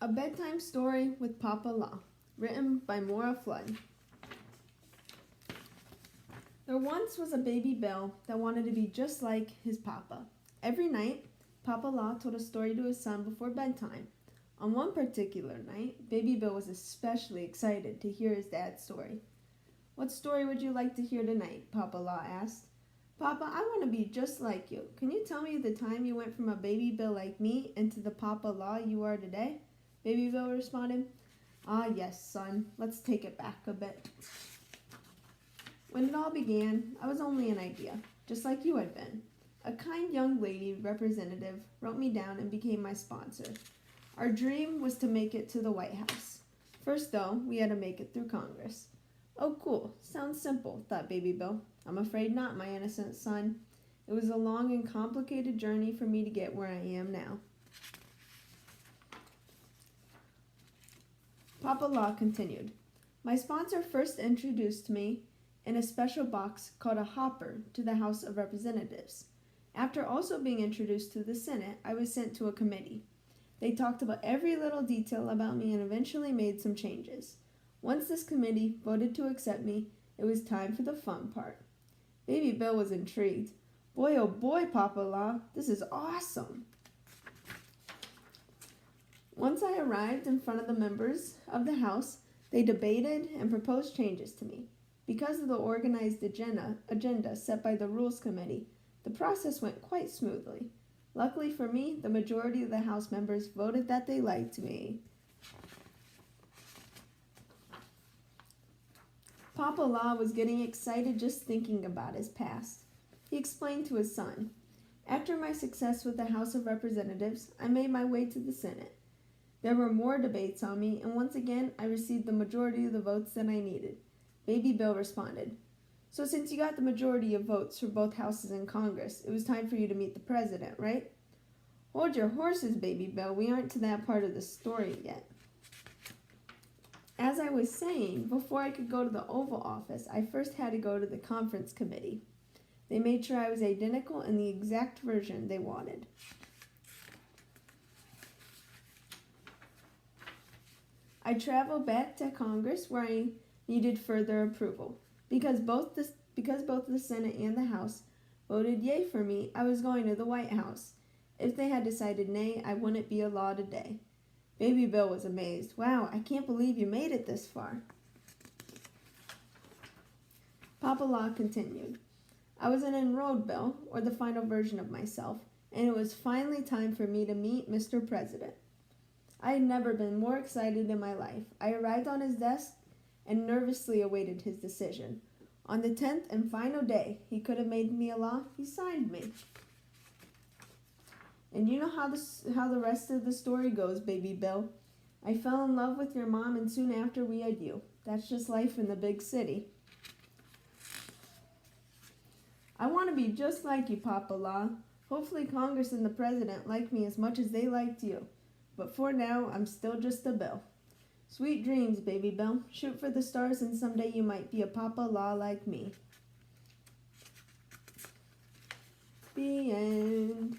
A Bedtime Story with Papa Law, written by Maura Flood. There once was a baby Bill that wanted to be just like his papa. Every night, Papa Law told a story to his son before bedtime. On one particular night, baby Bill was especially excited to hear his dad's story. "What story would you like to hear tonight?" Papa Law asked. "Papa, I want to be just like you. Can you tell me the time you went from a baby Bill like me into the Papa Law you are today?" Baby Bill responded. "Ah, yes, son. Let's take it back a bit. When it all began, I was only an idea, just like you had been. A kind young lady representative wrote me down and became my sponsor. Our dream was to make it to the White House. First, though, we had to make it through Congress." "Oh, cool. Sounds simple," thought Baby Bill. "I'm afraid not, my innocent son. It was a long and complicated journey for me to get where I am now." Papa Law continued. "My sponsor first introduced me in a special box called a hopper to the House of Representatives. After also being introduced to the Senate, I was sent to a committee. They talked about every little detail about me and eventually made some changes. Once this committee voted to accept me, it was time for the fun part." Baby Bill was intrigued. "Boy, oh boy, Papa Law, this is awesome." Once I arrived in front of the members of the House, they debated and proposed changes to me. Because of the organized agenda set by the Rules Committee, the process went quite smoothly. Luckily for me, the majority of the House members voted that they liked me. Papa Law was getting excited just thinking about his past. He explained to his son, "After my success with the House of Representatives, I made my way to the Senate. There were more debates on me, and once again, I received the majority of the votes that I needed." Baby Bill responded, "So since you got the majority of votes for both houses in Congress, it was time for you to meet the president, right?" "Hold your horses, Baby Bill. We aren't to that part of the story yet. As I was saying, before I could go to the Oval Office, I first had to go to the Conference Committee. They made sure I was identical in the exact version they wanted. I traveled back to Congress where I needed further approval. Because both the Senate and the House voted yay for me, I was going to the White House. If they had decided nay, I wouldn't be a law today." Baby Bill was amazed. "Wow, I can't believe you made it this far." Papa Law continued. "I was an enrolled Bill, or the final version of myself, and it was finally time for me to meet Mr. President. I had never been more excited in my life. I arrived on his desk and nervously awaited his decision. On the 10th and final day he could have made me a law, he signed me. And you know how the rest of the story goes, Baby Bill. I fell in love with your mom, and soon after we had you. That's just life in the big city." "I want to be just like you, Papa Law. Hopefully Congress and the President like me as much as they liked you. But for now, I'm still just a Bill. Sweet dreams, Baby Bill. Shoot for the stars, and someday you might be a Papa Law like me." The end.